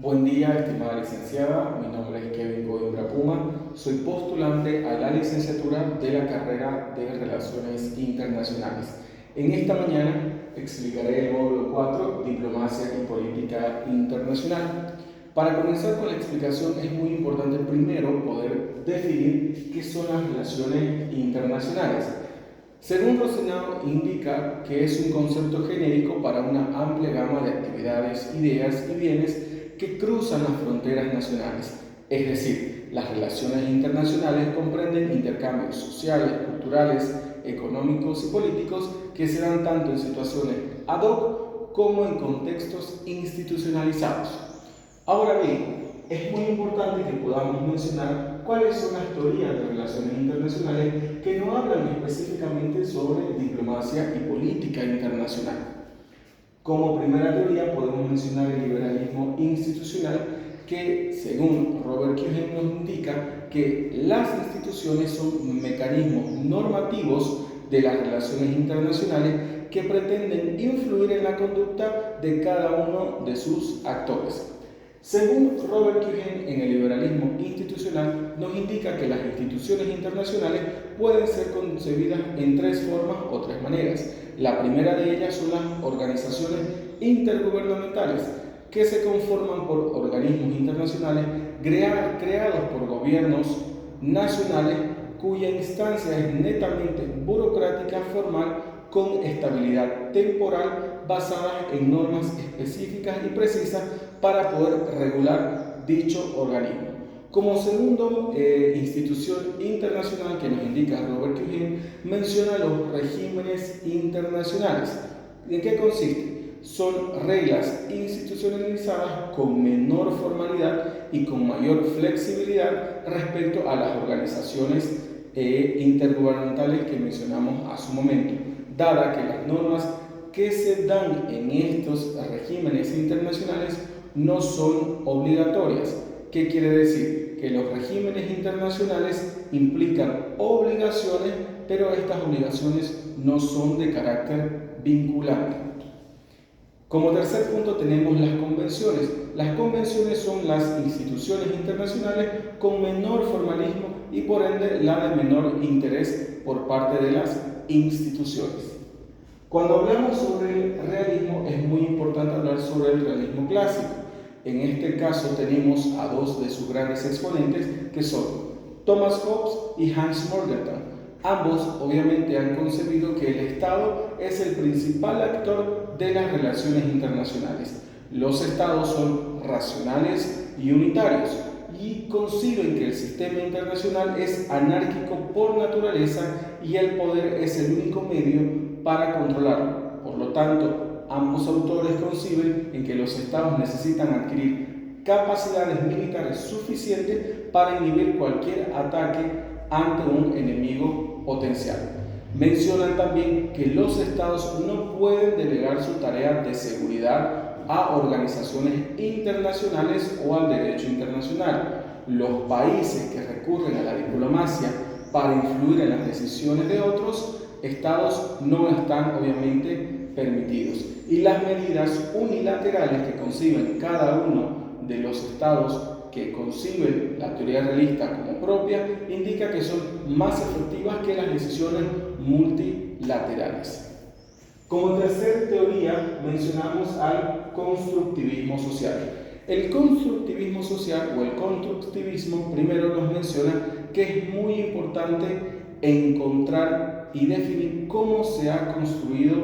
Buen día, estimada licenciada. Mi nombre es Kevin Coimbra Puma. Soy postulante a la licenciatura de la carrera de Relaciones Internacionales. En esta mañana explicaré el módulo 4, Diplomacia y Política Internacional. Para comenzar con la explicación es muy importante primero poder definir qué son las relaciones internacionales. Según Rosenau, indica que es un concepto genérico para una amplia gama de actividades, ideas y bienes que cruzan las fronteras nacionales. Es decir, las relaciones internacionales comprenden intercambios sociales, culturales, económicos y políticos que se dan tanto en situaciones ad hoc como en contextos institucionalizados. Ahora bien, es muy importante que podamos mencionar cuáles son las teorías de relaciones internacionales que no hablan específicamente sobre diplomacia y política internacional. Como primera teoría podemos mencionar el liberalismo institucional que, según Robert Kuchen, nos indica que las instituciones son mecanismos normativos de las relaciones internacionales que pretenden influir en la conducta de cada uno de sus actores. Según Robert Kuchen, en el liberalismo institucional nos indica que las instituciones internacionales pueden ser concebidas en tres formas o tres maneras. La primera de ellas son las organizaciones intergubernamentales, que se conforman por organismos internacionales creados por gobiernos nacionales cuya instancia es netamente burocrática, formal, con estabilidad temporal, basadas en normas específicas y precisas para poder regular dicho organismo. Como segunda institución internacional que nos indica Robert Kuchen, menciona los regímenes internacionales. ¿En qué consiste? Son reglas institucionalizadas con menor formalidad y con mayor flexibilidad respecto a las organizaciones intergubernamentales que mencionamos hace un momento, dada que las normas que se dan en estos regímenes internacionales no son obligatorias. ¿Qué quiere decir? Que los regímenes internacionales implican obligaciones, pero estas obligaciones no son de carácter vinculante. Como tercer punto tenemos las convenciones. Las convenciones son las instituciones internacionales con menor formalismo y por ende la de menor interés por parte de las instituciones. Cuando hablamos sobre el realismo es muy importante hablar sobre el realismo clásico. En este caso tenemos a dos de sus grandes exponentes que son Thomas Hobbes y Hans Morgenthau. Ambos obviamente han concebido que el Estado es el principal actor de las relaciones internacionales. Los Estados son racionales y unitarios y conciben que el sistema internacional es anárquico por naturaleza y el poder es el único medio para controlarlo. Por lo tanto, ambos autores conciben en que los Estados necesitan adquirir capacidades militares suficientes para inhibir cualquier ataque ante un enemigo potencial. Mencionan también que los Estados no pueden delegar su tarea de seguridad a organizaciones internacionales o al derecho internacional. Los países que recurren a la diplomacia para influir en las decisiones de otros Estados no están obviamente permitidos. Y las medidas unilaterales que conciben cada uno de los Estados que conciben la teoría realista como propia, indica que son más efectivas que las decisiones multilaterales. Como tercera teoría mencionamos al constructivismo social. El constructivismo social o el constructivismo primero nos menciona que es muy importante encontrar y definir cómo se ha construido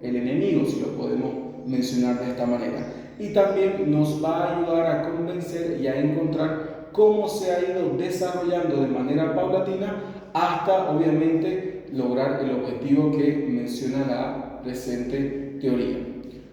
el enemigo, si lo podemos mencionar de esta manera. Y también nos va a ayudar a convencer y a encontrar cómo se ha ido desarrollando de manera paulatina hasta obviamente lograr el objetivo que menciona la presente teoría.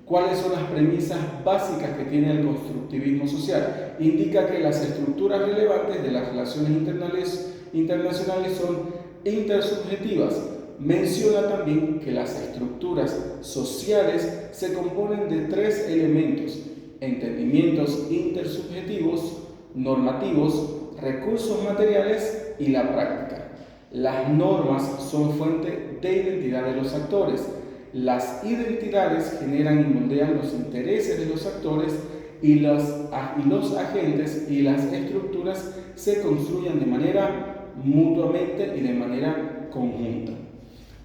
¿Cuáles son las premisas básicas que tiene el constructivismo social? Indica que las estructuras relevantes de las relaciones internacionales son intersubjetivas. Menciona también que las estructuras sociales se componen de tres elementos: entendimientos intersubjetivos, normativos, recursos materiales y la práctica. Las normas son fuente de identidad de los actores. Las identidades generan y moldean los intereses de los actores y los agentes y las estructuras se construyan de manera mutuamente y de manera conjunta.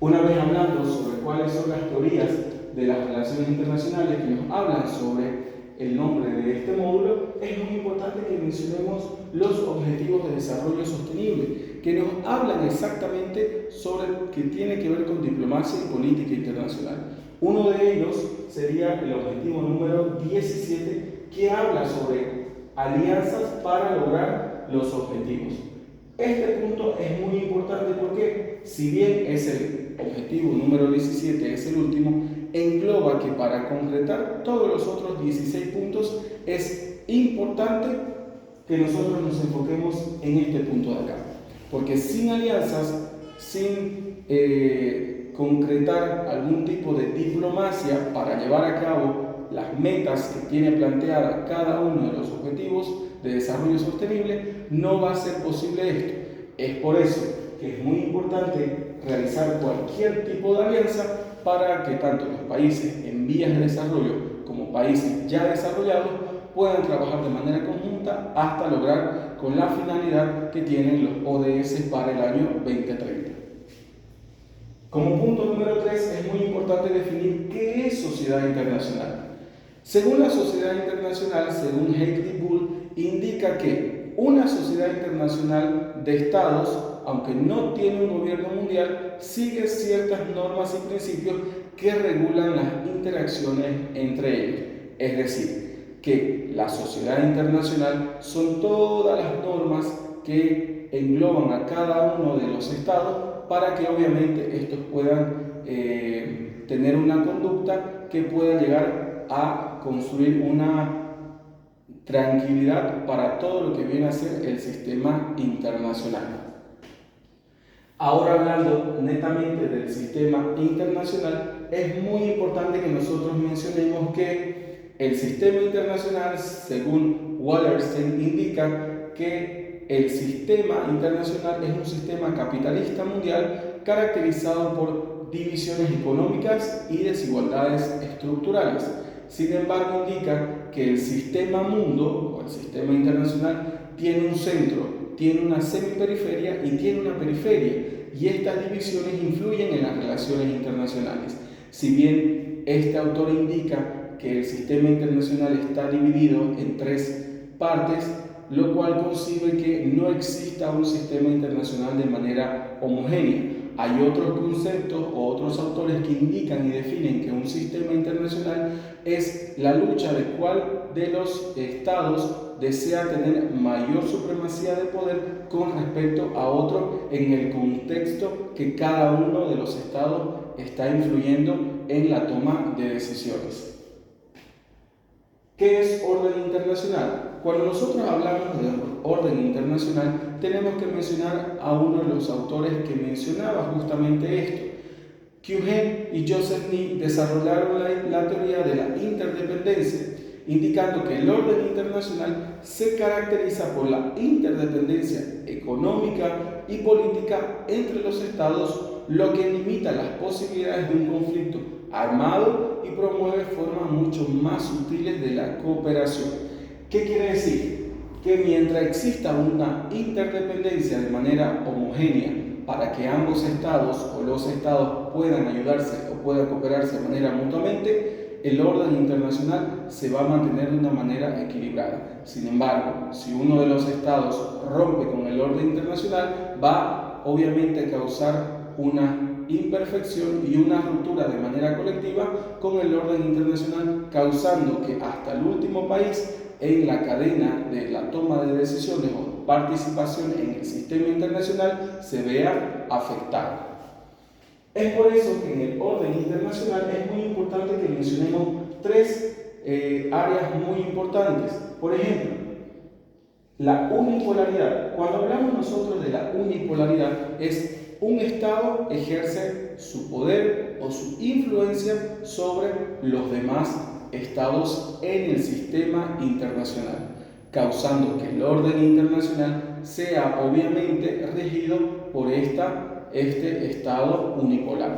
Una vez hablando sobre cuáles son las teorías de las relaciones internacionales que nos hablan sobre el nombre de este módulo, es muy importante que mencionemos los objetivos de desarrollo sostenible, que nos hablan exactamente sobre que tiene que ver con diplomacia y política internacional. Uno de ellos sería el objetivo número 17, que habla sobre alianzas para lograr los objetivos. Este punto es muy importante porque, si bien es el objetivo número 17, es el último, engloba que para concretar todos los otros 16 puntos es importante que nosotros nos enfoquemos en este punto de acá. Porque sin alianzas, sin concretar algún tipo de diplomacia para llevar a cabo las metas que tiene planteada cada uno de los objetivos de desarrollo sostenible, no va a ser posible esto. Es por eso que es muy importante realizar cualquier tipo de alianza para que tanto los países en vías de desarrollo como países ya desarrollados puedan trabajar de manera conjunta hasta lograr con la finalidad que tienen los ODS para el año 2030. Como punto número 3, es muy importante definir qué es sociedad internacional. Según la sociedad internacional, según Heidi Bull, indica que una sociedad internacional de estados, aunque no tiene un gobierno mundial, sigue ciertas normas y principios que regulan las interacciones entre ellos. Es decir, que la sociedad internacional son todas las normas que engloban a cada uno de los estados para que obviamente estos puedan tener una conducta que pueda llegar a construir una tranquilidad para todo lo que viene a ser el sistema internacional. Ahora, hablando netamente del sistema internacional, es muy importante que nosotros mencionemos que el sistema internacional, según Wallerstein, indica que el sistema internacional es un sistema capitalista mundial caracterizado por divisiones económicas y desigualdades estructurales. Sin embargo, indica que el sistema mundo o el sistema internacional tiene un centro, tiene una semiperiferia y tiene una periferia, y estas divisiones influyen en las relaciones internacionales. Si bien este autor indica que el sistema internacional está dividido en 3 partes, lo cual concibe que no exista un sistema internacional de manera homogénea. Hay otros conceptos o otros autores que indican y definen que un sistema internacional es la lucha de cuál de los estados desea tener mayor supremacía de poder con respecto a otro en el contexto que cada uno de los estados está influyendo en la toma de decisiones. ¿Qué es orden internacional? Cuando nosotros hablamos de orden internacional, tenemos que mencionar a uno de los autores que mencionaba justamente esto. Kuhn y Joseph Nye desarrollaron la teoría de la interdependencia, indicando que el orden internacional se caracteriza por la interdependencia económica y política entre los estados, lo que limita las posibilidades de un conflicto armado y promueve formas mucho más sutiles de la cooperación. ¿Qué quiere decir? Que mientras exista una interdependencia de manera homogénea para que ambos estados o los estados puedan ayudarse o puedan cooperarse de manera mutuamente, el orden internacional se va a mantener de una manera equilibrada. Sin embargo, si uno de los estados rompe con el orden internacional, va obviamente a causar una imperfección y una ruptura de manera colectiva con el orden internacional, causando que hasta el último país en la cadena de la toma de decisiones o participación en el sistema internacional se vea afectado. Es por eso que en el orden internacional es muy importante que mencionemos 3 áreas muy importantes. Por ejemplo, la unipolaridad. Cuando hablamos nosotros de la unipolaridad, es un Estado ejerce su poder o su influencia sobre los demás estados en el sistema internacional, causando que el orden internacional sea obviamente regido por este estado unipolar.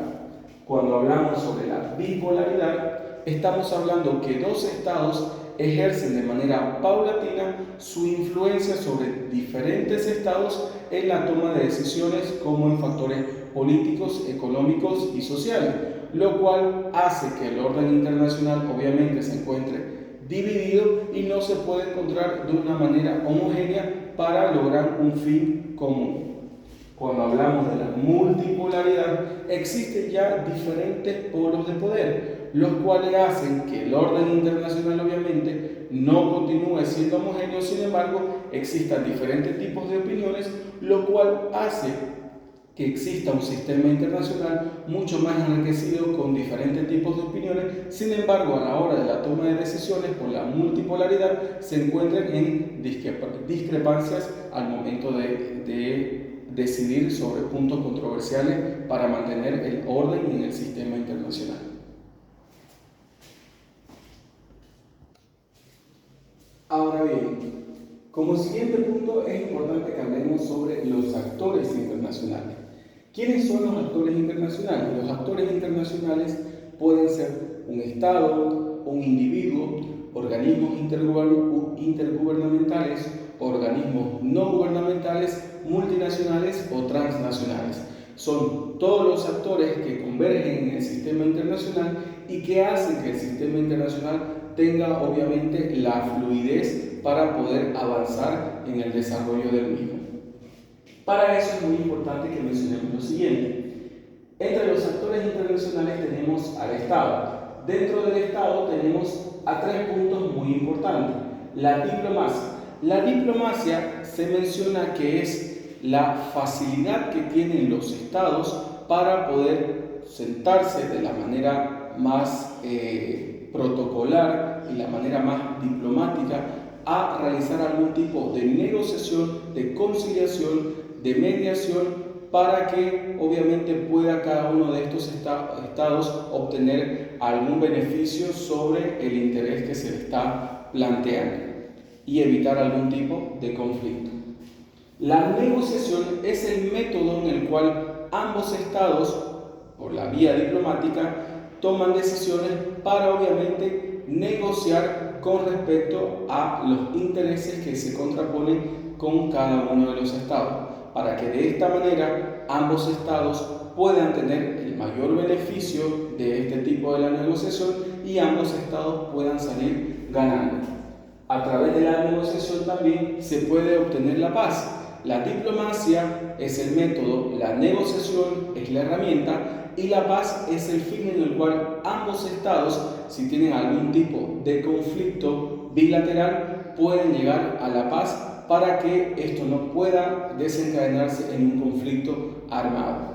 Cuando hablamos sobre la bipolaridad, estamos hablando que dos estados ejercen de manera paulatina su influencia sobre diferentes estados en la toma de decisiones como en factores políticos, económicos y sociales, lo cual hace que el orden internacional obviamente se encuentre dividido y no se puede encontrar de una manera homogénea para lograr un fin común. Cuando hablamos de la multipolaridad, existen ya diferentes polos de poder, los cuales hacen que el orden internacional obviamente no continúe siendo homogéneo, sin embargo, existan diferentes tipos de opiniones, lo cual hace que exista un sistema internacional mucho más enriquecido con diferentes tipos de opiniones. Sin embargo, a la hora de la toma de decisiones por la multipolaridad se encuentran en discrepancias al momento de decidir sobre puntos controversiales para mantener el orden en el sistema internacional. Ahora bien, como siguiente punto es importante que hablemos sobre los actores internacionales. ¿Quiénes son los actores internacionales? Los actores internacionales pueden ser un Estado, un individuo, organismos intergubernamentales, organismos no gubernamentales, multinacionales o transnacionales. Son todos los actores que convergen en el sistema internacional y que hacen que el sistema internacional tenga obviamente la fluidez para poder avanzar en el desarrollo del mismo. Para eso es muy importante que mencionemos lo siguiente. Entre los actores internacionales tenemos al Estado. Dentro del Estado tenemos a tres puntos muy importantes. La diplomacia. La diplomacia se menciona que es la facilidad que tienen los estados para poder sentarse de la manera más protocolar y la manera más diplomática a realizar algún tipo de negociación, de conciliación, de mediación, para que obviamente pueda cada uno de estos estados obtener algún beneficio sobre el interés que se le está planteando y evitar algún tipo de conflicto. La negociación es el método en el cual ambos estados, por la vía diplomática, toman decisiones para obviamente negociar con respecto a los intereses que se contraponen con cada uno de los estados, para que de esta manera ambos estados puedan tener el mayor beneficio de este tipo de la negociación y ambos estados puedan salir ganando. A través de la negociación también se puede obtener la paz. La diplomacia es el método, la negociación es la herramienta y la paz es el fin en el cual ambos estados, si tienen algún tipo de conflicto bilateral, pueden llegar a la paz para que esto no pueda desencadenarse en un conflicto armado.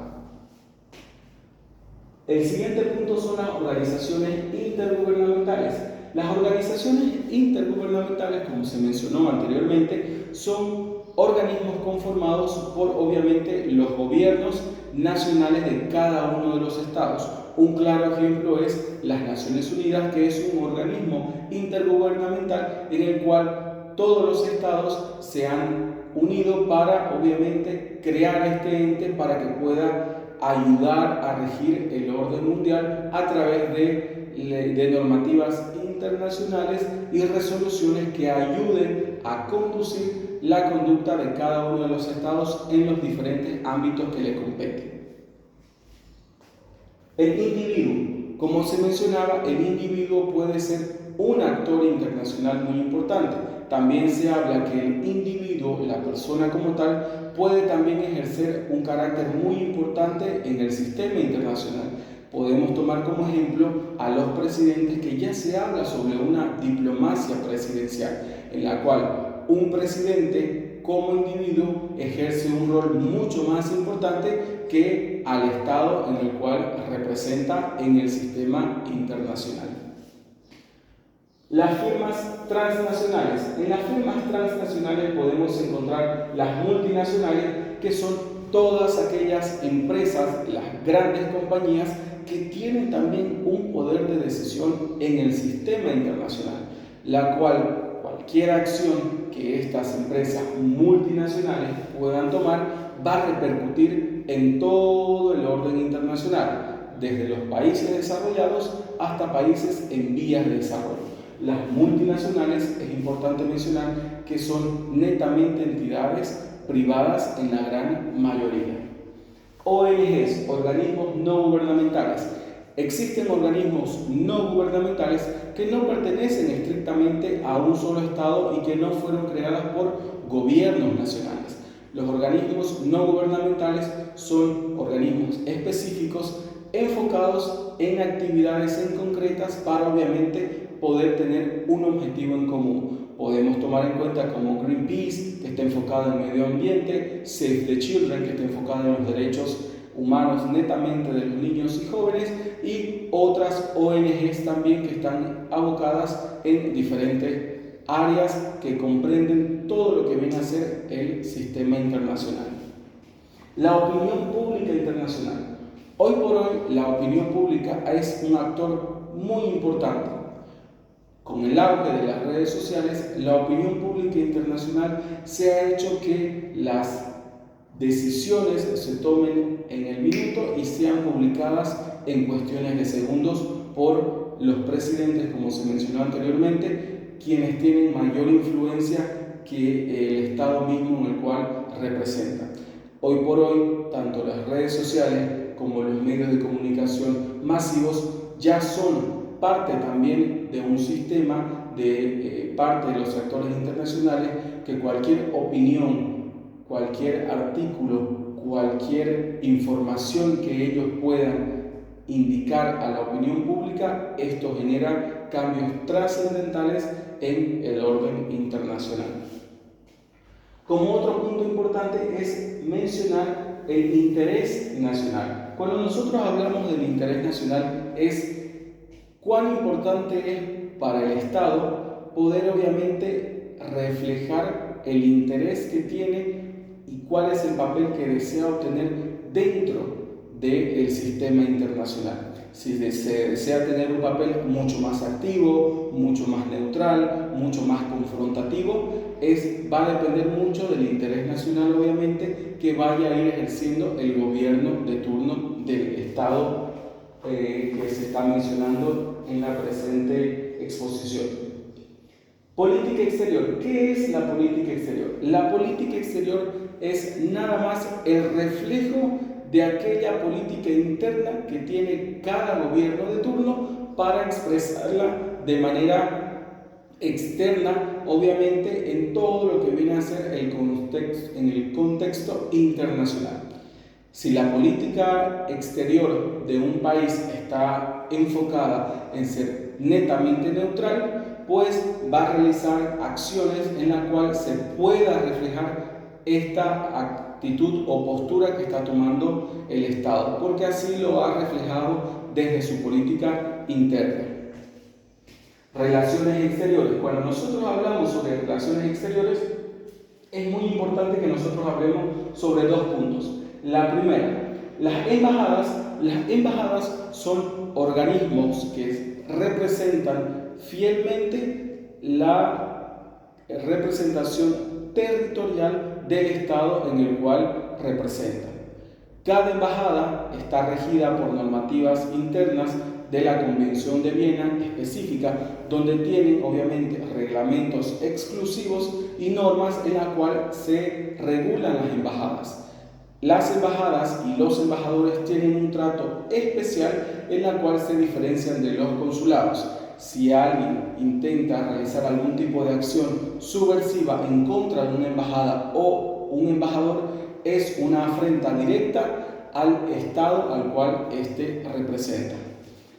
El siguiente punto son las organizaciones intergubernamentales. Las organizaciones intergubernamentales, como se mencionó anteriormente, son organismos conformados por obviamente los gobiernos nacionales de cada uno de los estados. Un claro ejemplo es las Naciones Unidas, que es un organismo intergubernamental en el cual todos los estados se han unido para obviamente crear este ente para que pueda ayudar a regir el orden mundial a través de normativas internacionales y resoluciones que ayuden a conducir la conducta de cada uno de los estados en los diferentes ámbitos que le competen. El individuo, como se mencionaba, el individuo puede ser un actor internacional muy importante. También se habla que el individuo, la persona como tal, puede también ejercer un carácter muy importante en el sistema internacional. Podemos tomar como ejemplo a los presidentes, que ya se habla sobre una diplomacia presidencial, en la cual un presidente como individuo ejerce un rol mucho más importante que al Estado en el cual representa en el sistema internacional. Las firmas transnacionales. En las firmas transnacionales podemos encontrar las multinacionales, que son todas aquellas empresas, las grandes compañías que tienen también un poder de decisión en el sistema internacional, la cual cualquier acción que estas empresas multinacionales puedan tomar va a repercutir en todo el orden internacional, desde los países desarrollados hasta países en vías de desarrollo. Las multinacionales, es importante mencionar que son netamente entidades privadas en la gran mayoría. ONGs, organismos no gubernamentales. Existen organismos no gubernamentales que no pertenecen estrictamente a un solo Estado y que no fueron creadas por gobiernos nacionales. Los organismos no gubernamentales son organismos específicos enfocados en actividades en concretas para obviamente poder tener un objetivo en común. Podemos tomar en cuenta como Greenpeace, que está enfocado en medio ambiente, Save the Children, que está enfocado en los derechos humanos netamente de los niños y jóvenes, y otras ONGs también que están abocadas en diferentes áreas que comprenden todo lo que viene a ser el sistema internacional. La opinión pública internacional. Hoy por hoy la opinión pública es un actor muy importante. Con el auge de las redes sociales, la opinión pública internacional se ha hecho que las decisiones se tomen en el minuto y sean publicadas en cuestiones de segundos por los presidentes, como se mencionó anteriormente, quienes tienen mayor influencia que el Estado mismo en el cual representan. Hoy por hoy, tanto las redes sociales como los medios de comunicación masivos ya son parte también de un sistema de parte de los actores internacionales que cualquier opinión, cualquier artículo, cualquier información que ellos puedan indicar a la opinión pública, esto genera cambios trascendentales en el orden internacional. Como otro punto importante es mencionar el interés nacional. Cuando nosotros hablamos del interés nacional es cuán importante es para el Estado poder obviamente reflejar el interés que tiene y cuál es el papel que desea obtener dentro del sistema internacional. Si se desea tener un papel mucho más activo, mucho más neutral, mucho más confrontativo, va a depender mucho del interés nacional, obviamente, que vaya a ir ejerciendo el gobierno de turno del Estado que se está mencionando en la presente exposición. Política exterior. ¿Qué es la política exterior? La política exterior es nada más el reflejo de aquella política interna que tiene cada gobierno de turno para expresarla de manera externa, obviamente en todo lo que viene a ser en el contexto internacional. Si la política exterior de un país está enfocada en ser netamente neutral, pues va a realizar acciones en las cuales se pueda reflejar esta actitud o postura que está tomando el Estado, porque así lo ha reflejado desde su política interna. Relaciones exteriores. Cuando nosotros hablamos sobre relaciones exteriores, es muy importante que nosotros hablemos sobre dos puntos. La primera, las embajadas son organismos que representan fielmente la representación territorial del Estado en el cual representan. Cada embajada está regida por normativas internas de la Convención de Viena específica, donde tienen obviamente reglamentos exclusivos y normas en las cuales se regulan las embajadas. Las embajadas y los embajadores tienen un trato especial en la cual se diferencian de los consulados. Si alguien intenta realizar algún tipo de acción subversiva en contra de una embajada o un embajador, es una afrenta directa al Estado al cual éste representa.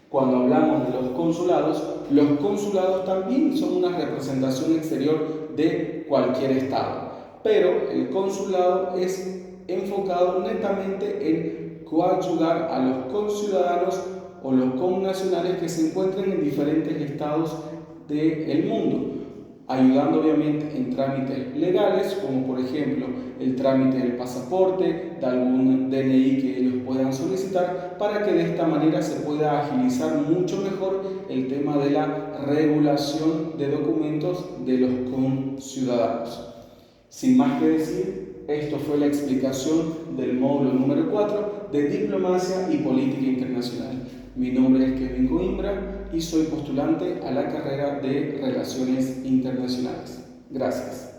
Cuando hablamos de los consulados también son una representación exterior de cualquier Estado, pero el consulado es enfocado netamente en coadyuvar a los conciudadanos o los connacionales que se encuentren en diferentes estados del mundo, ayudando obviamente en trámites legales, como por ejemplo el trámite del pasaporte, de algún DNI que ellos puedan solicitar, para que de esta manera se pueda agilizar mucho mejor el tema de la regulación de documentos de los conciudadanos. Sin más que decir, esto fue la explicación del módulo número 4 de Diplomacia y Política Internacional. Mi nombre es Kevin Coimbra y soy postulante a la carrera de Relaciones Internacionales. Gracias.